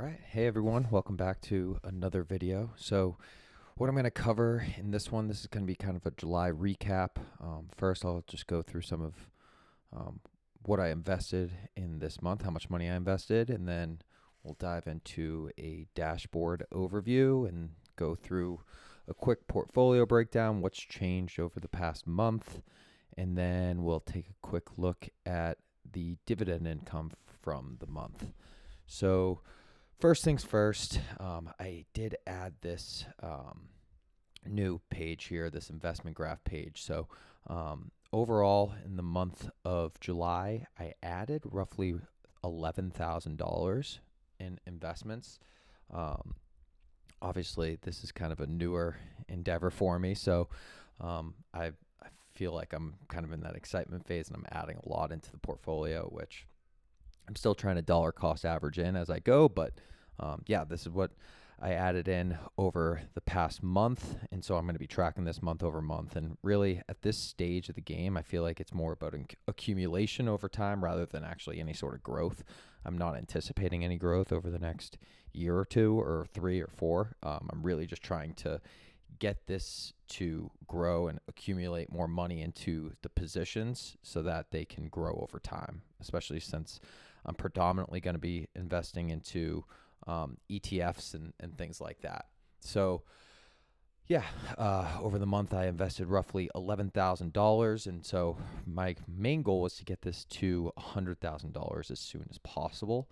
right. Hey everyone, welcome back to another video. So what I'm going to cover in this one, this is going to be kind of a July recap. First, I'll just go through some of what I invested in this month, how much money I invested, and then we'll dive into a dashboard overview and go through a quick portfolio breakdown, what's changed over the past month, and then we'll take a quick look at the dividend income from the month. So first things first, I did add this new page here, this investment graph page. So overall, in the month of July, I added roughly $11,000 in investments. Obviously, this is kind of a newer endeavor for me, so I feel like I'm kind of in that excitement phase, and I'm adding a lot into the portfolio, which I'm still trying to dollar cost average in as I go, but yeah, this is what I added in over the past month. And so I'm going to be tracking this month over month. And really, at this stage of the game, I feel like it's more about accumulation over time rather than actually any sort of growth. I'm not anticipating any growth over the next year or two or 3 or 4. I'm really just trying to get this to grow and accumulate more money into the positions so that they can grow over time, especially since I'm predominantly going to be investing into ETFs and things like that. So yeah, over the month I invested roughly $11,000, and so my main goal was to get this to $100,000 as soon as possible.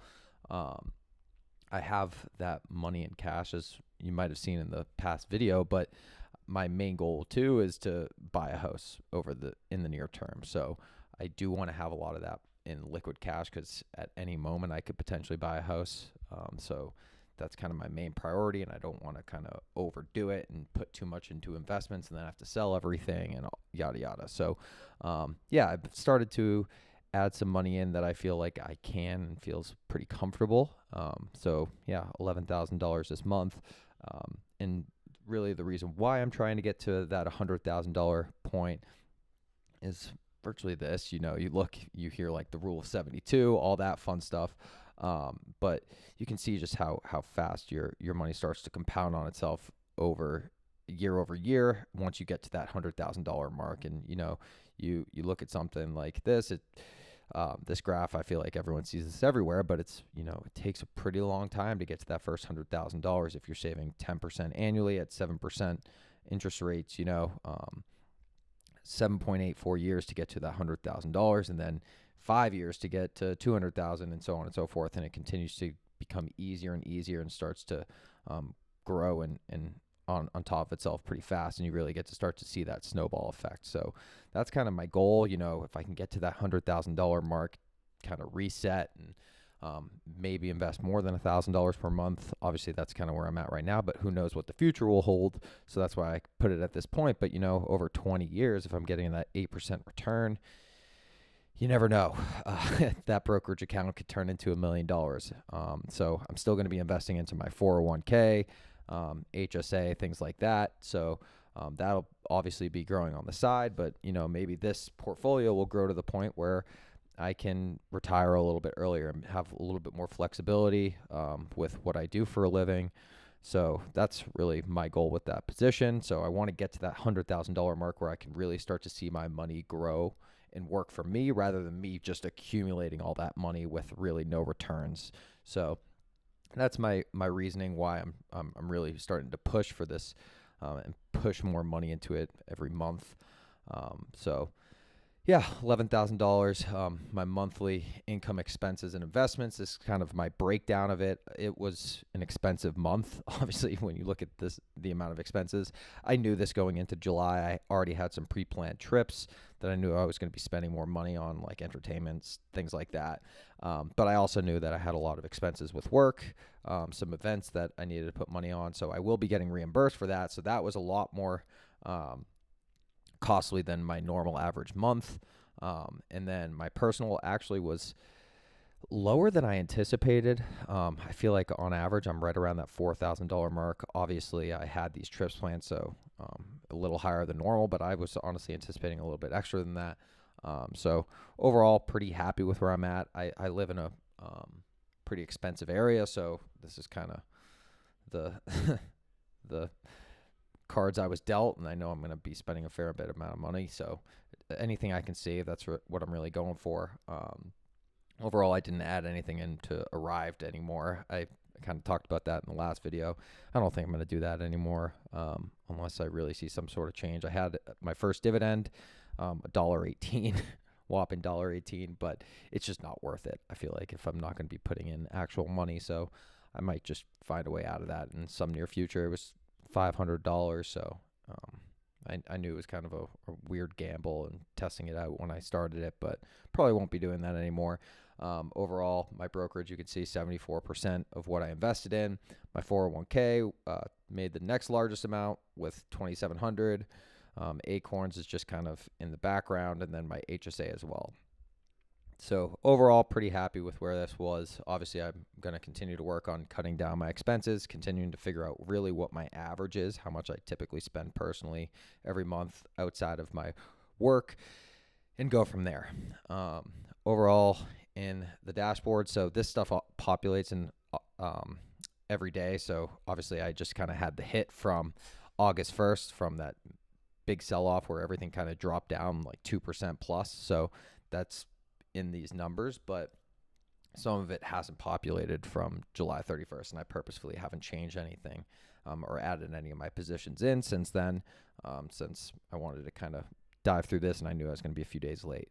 I have that money in cash, as you might have seen in the past video, but my main goal too is to buy a house in the near term. So I do want to have a lot of that in liquid cash because at any moment I could potentially buy a house. So that's kind of my main priority, and I don't want to kind of overdo it and put too much into investments and then have to sell everything and yada yada. So yeah, I've started to add some money in that I feel like I can and feels pretty comfortable. So yeah, $11,000 this month. And really the reason why I'm trying to get to that $100,000 point is virtually this. You hear like the rule of 72, all that fun stuff. But you can see just how fast your money starts to compound on itself over year once you get to that $100,000 mark. And you look at something like this, this graph, I feel like everyone sees this everywhere, but it takes a pretty long time to get to that first $100,000 if you're saving 10% annually at 7% interest rates. 7.84 years to get to that $100,000, and then 5 years to get to 200,000, and so on and so forth. And it continues to become easier and easier and starts to grow and on top of itself pretty fast. And you really get to start to see that snowball effect. So that's kind of my goal. If I can get to that $100,000 mark, kind of reset and maybe invest more than $1,000 per month. Obviously, that's kind of where I'm at right now, but who knows what the future will hold. So that's why I put it at this point. But, over 20 years, if I'm getting that 8% return, you never know. That brokerage account could turn into $1 million. So I'm still going to be investing into my 401k, HSA, things like that. So that'll obviously be growing on the side, but maybe this portfolio will grow to the point where I can retire a little bit earlier and have a little bit more flexibility with what I do for a living. So that's really my goal with that position. So I want to get to that $100,000 mark where I can really start to see my money grow and work for me rather than me just accumulating all that money with really no returns. So that's my reasoning why I'm really starting to push for this and push more money into it every month. So yeah, $11,000. My monthly income, expenses, and investments is kind of my breakdown of it. It was an expensive month. Obviously, when you look at the amount of expenses, I knew this going into July. I already had some pre-planned trips that I knew I was going to be spending more money on, like entertainments, things like that. But I also knew that I had a lot of expenses with work, some events that I needed to put money on. So I will be getting reimbursed for that. So that was a lot more costly than my normal average month. And then my personal actually was lower than I anticipated. I feel like on average, I'm right around that $4,000 mark. Obviously, I had these trips planned, so a little higher than normal, but I was honestly anticipating a little bit extra than that. So overall, pretty happy with where I'm at. I live in a pretty expensive area. So this is kind of the the cards I was dealt, and I know I'm going to be spending a fair bit amount of money. So anything I can save, that's what I'm really going for. Overall, I didn't add anything into Arrived anymore. I kind of talked about that in the last video. I don't think I'm going to do that anymore unless I really see some sort of change. I had my first dividend, $1.18, whopping $1.18, but it's just not worth it. I feel like if I'm not going to be putting in actual money, so I might just find a way out of that in some near future. It was $500, so I knew it was kind of a weird gamble and testing it out when I started it, but probably won't be doing that anymore. Overall, my brokerage, you can see 74% of what I invested in. My 401k made the next largest amount with $2,700. Acorns is just kind of in the background, and then my HSA as well. So overall, pretty happy with where this was. Obviously, I'm going to continue to work on cutting down my expenses, continuing to figure out really what my average is, how much I typically spend personally every month outside of my work, and go from there. Overall, in the dashboard, so this stuff populates in every day. So obviously, I just kind of had the hit from August 1st from that big sell-off where everything kind of dropped down like 2% plus. So that's in these numbers, but some of it hasn't populated from July 31st, and I purposefully haven't changed anything or added any of my positions in since then, since I wanted to kind of dive through this, and I knew I was going to be a few days late.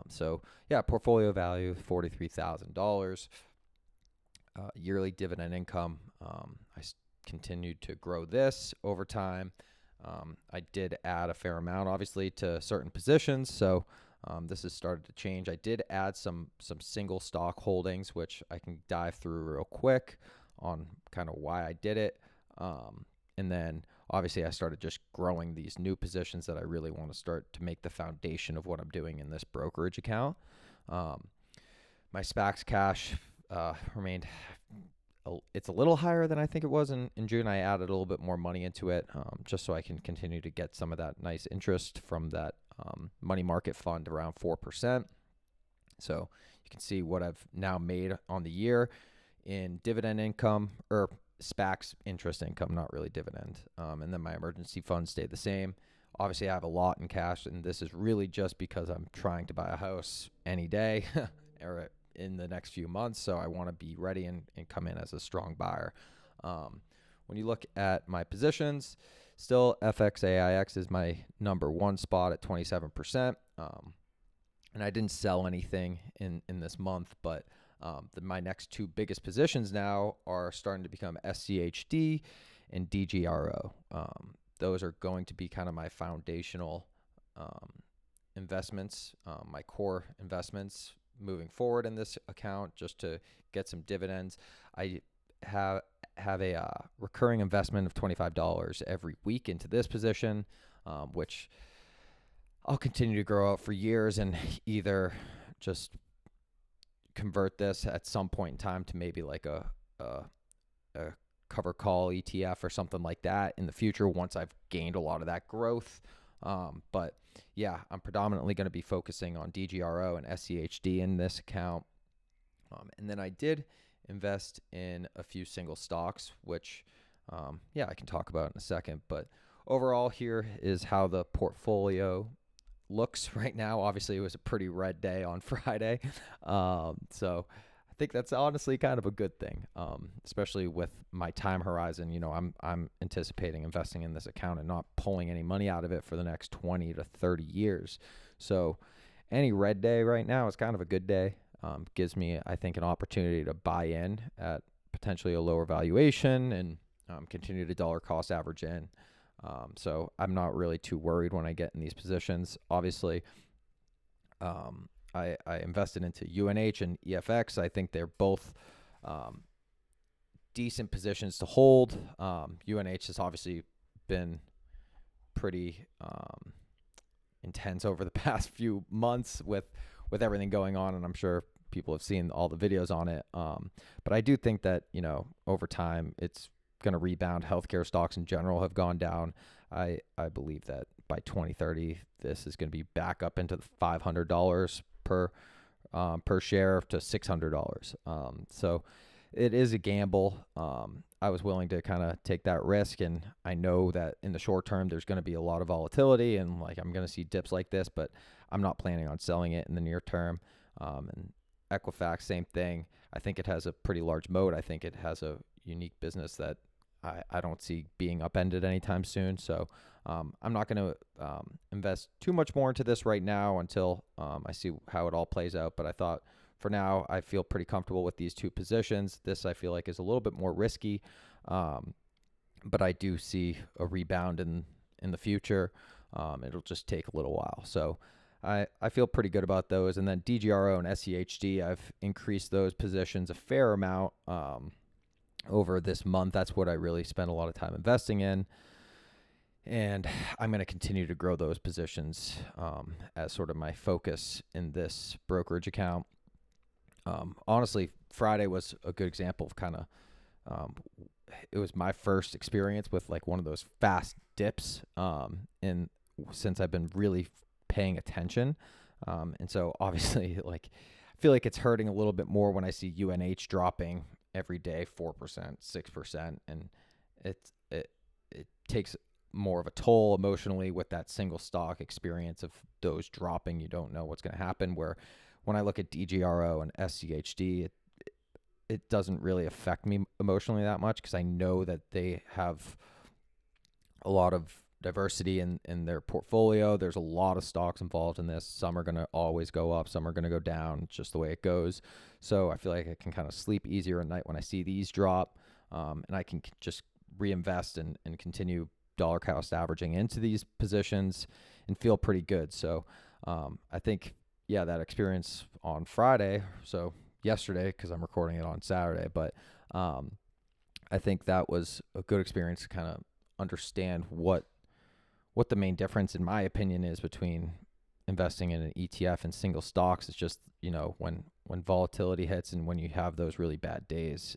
So yeah, portfolio value $43,000. Yearly dividend income. I continued to grow this over time. I did add a fair amount, obviously, to certain positions. So this has started to change. I did add some single stock holdings, which I can dive through real quick on kind of why I did it. And then obviously I started just growing these new positions that I really want to start to make the foundation of what I'm doing in this brokerage account. My SPACs cash remained, it's a little higher than I think it was in June. I added a little bit more money into it just so I can continue to get some of that nice interest from that money market fund around 4%. So you can see what I've now made on the year in dividend income, or SPACs interest income, not really dividend. And then my emergency fund stayed the same. Obviously, I have a lot in cash, and this is really just because I'm trying to buy a house any day or in the next few months. So I want to be ready and come in as a strong buyer. When you look at my positions, still FXAIX is my number one spot at 27%. And I didn't sell anything in this month, but my next two biggest positions now are starting to become SCHD and DGRO. Those are going to be kind of my foundational investments, my core investments moving forward in this account, just to get some dividends. I have a recurring investment of $25 every week into this position, which I'll continue to grow out for years and either just convert this at some point in time to maybe like a cover call ETF or something like that in the future once I've gained a lot of that growth. But yeah, I'm predominantly going to be focusing on DGRO and SCHD in this account. And then I did invest in a few single stocks, which, I can talk about in a second. But overall, here is how the portfolio looks right now. Obviously, it was a pretty red day on Friday. So I think that's honestly kind of a good thing, especially with my time horizon. You know, I'm anticipating investing in this account and not pulling any money out of it for the next 20 to 30 years. So any red day right now is kind of a good day. Gives me, I think, an opportunity to buy in at potentially a lower valuation and continue to dollar cost average in. So I'm not really too worried when I get in these positions. Obviously, I invested into UNH and EFX. I think they're both decent positions to hold. UNH has obviously been pretty intense over the past few months with everything going on, and I'm sure people have seen all the videos on it. But I do think that, over time it's going to rebound. Healthcare stocks in general have gone down. I believe that by 2030, this is going to be back up into the $500 per per share to $600. So it is a gamble. I was willing to kind of take that risk, and I know that in the short term there's going to be a lot of volatility, and like I'm going to see dips like this, but I'm not planning on selling it in the near term. And Equifax, same thing. I think it has a pretty large moat. I think it has a unique business that I don't see being upended anytime soon. So I'm not going to invest too much more into this right now until I see how it all plays out. But I thought for now, I feel pretty comfortable with these two positions. This I feel like is a little bit more risky, but I do see a rebound in the future. It'll just take a little while. So I feel pretty good about those. And then DGRO and SEHD, I've increased those positions a fair amount over this month. That's what I really spent a lot of time investing in. And I'm going to continue to grow those positions as sort of my focus in this brokerage account. Honestly, Friday was a good example of kind of, it was my first experience with like one of those fast dips since I've been really paying attention. And so obviously like I feel like it's hurting a little bit more when I see UNH dropping every day, 4%, 6%. And it takes more of a toll emotionally with that single stock experience of those dropping. You don't know what's going to happen, where when I look at DGRO and SCHD, it doesn't really affect me emotionally that much because I know that they have a lot of diversity in their portfolio. There's a lot of stocks involved in this. Some are going to always go up. Some are going to go down. It's just the way it goes. So I feel like I can kind of sleep easier at night when I see these drop, and I can just reinvest and continue dollar cost averaging into these positions and feel pretty good. So I think, yeah, that experience on Friday, so yesterday, because I'm recording it on Saturday, but I think that was a good experience to kind of understand what the main difference, in my opinion, is between investing in an ETF and single stocks. It's just, when volatility hits and when you have those really bad days,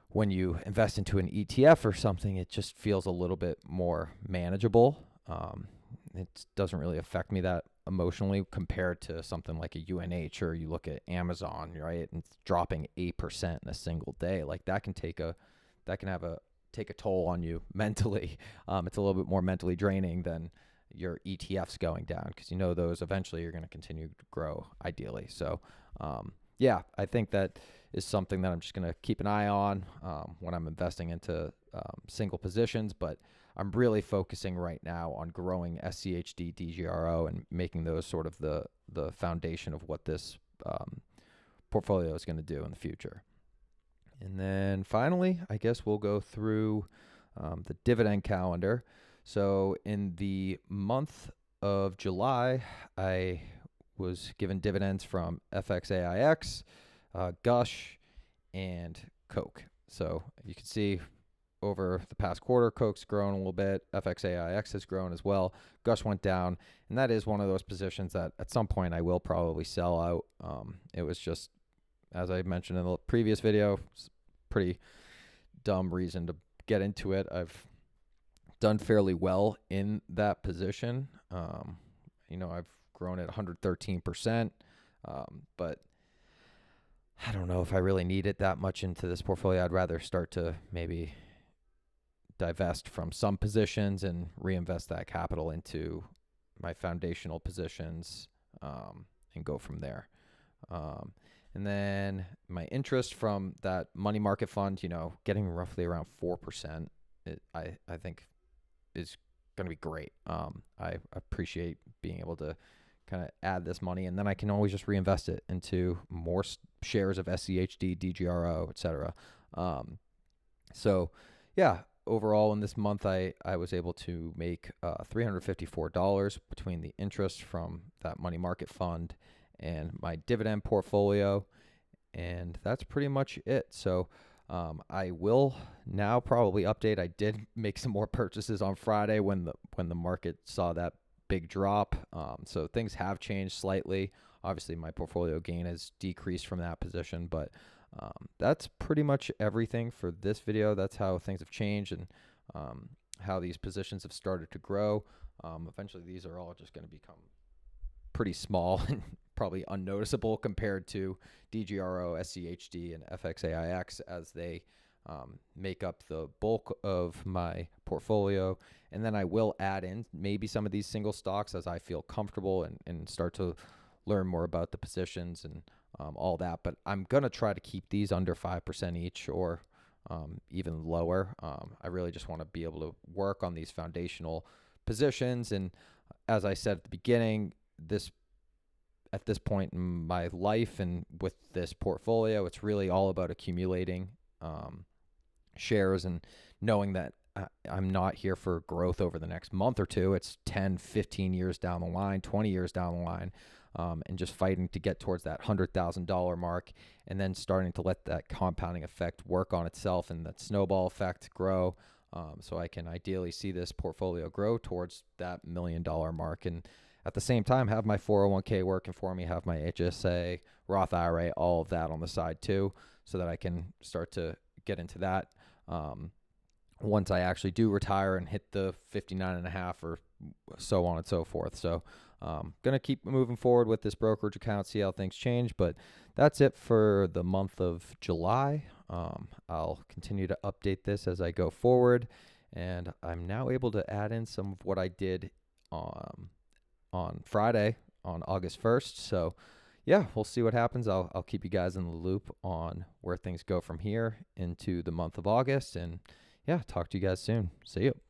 when you invest into an ETF or something, it just feels a little bit more manageable. It doesn't really affect me that emotionally compared to something like a UNH, or you look at Amazon, right? And it's dropping 8% in a single day. Like that can take a toll on you mentally. It's a little bit more mentally draining than your ETFs going down, because those eventually you're going to continue to grow ideally. So yeah, I think that is something that I'm just going to keep an eye on when I'm investing into single positions. But I'm really focusing right now on growing SCHD, DGRO, and making those sort of the foundation of what this portfolio is going to do in the future. And then finally, I guess we'll go through the dividend calendar. So in the month of July, I was given dividends from FXAIX, Gush, and Coke. So you can see over the past quarter, Coke's grown a little bit. FXAIX has grown as well. Gush went down, and that is one of those positions that at some point I will probably sell out. It was just, as I mentioned in the previous video, pretty dumb reason to get into it. I've done fairly well in that position. I've grown at 113%, but I don't know if I really need it that much into this portfolio. I'd rather start to maybe divest from some positions and reinvest that capital into my foundational positions and go from there. And then my interest from that money market fund, getting roughly around 4%, I think is going to be great. I appreciate being able to kind of add this money, and then I can always just reinvest it into more shares of SCHD, DGRO, etc. So yeah, overall in this month, I was able to make $354 between the interest from that money market fund and my dividend portfolio, and that's pretty much it. So I will now probably update. I did make some more purchases on Friday when the market saw that big drop. So things have changed slightly. Obviously, my portfolio gain has decreased from that position, but that's pretty much everything for this video. That's how things have changed and how these positions have started to grow. Eventually, these are all just going to become pretty small and probably unnoticeable compared to DGRO, SCHD, and FXAIX as they make up the bulk of my portfolio. And then I will add in maybe some of these single stocks as I feel comfortable and start to learn more about the positions and all that. But I'm going to try to keep these under 5% each or even lower. I really just want to be able to work on these foundational positions. And as I said at the beginning, at this point in my life and with this portfolio, it's really all about accumulating shares and knowing that I'm not here for growth over the next month or two. It's 10, 15 years down the line, 20 years down the line, and just fighting to get towards that $100,000 mark and then starting to let that compounding effect work on itself and that snowball effect grow. So I can ideally see this portfolio grow towards that $1 million mark. And at the same time, have my 401k working for me, have my HSA, Roth IRA, all of that on the side too, so that I can start to get into that once I actually do retire and hit the 59.5 or so on and so forth. So going to keep moving forward with this brokerage account, see how things change. But that's it for the month of July. I'll continue to update this as I go forward. And I'm now able to add in some of what I did on Friday on August 1st. So yeah, we'll see what happens. I'll keep you guys in the loop on where things go from here into the month of August. And yeah, talk to you guys soon. See you.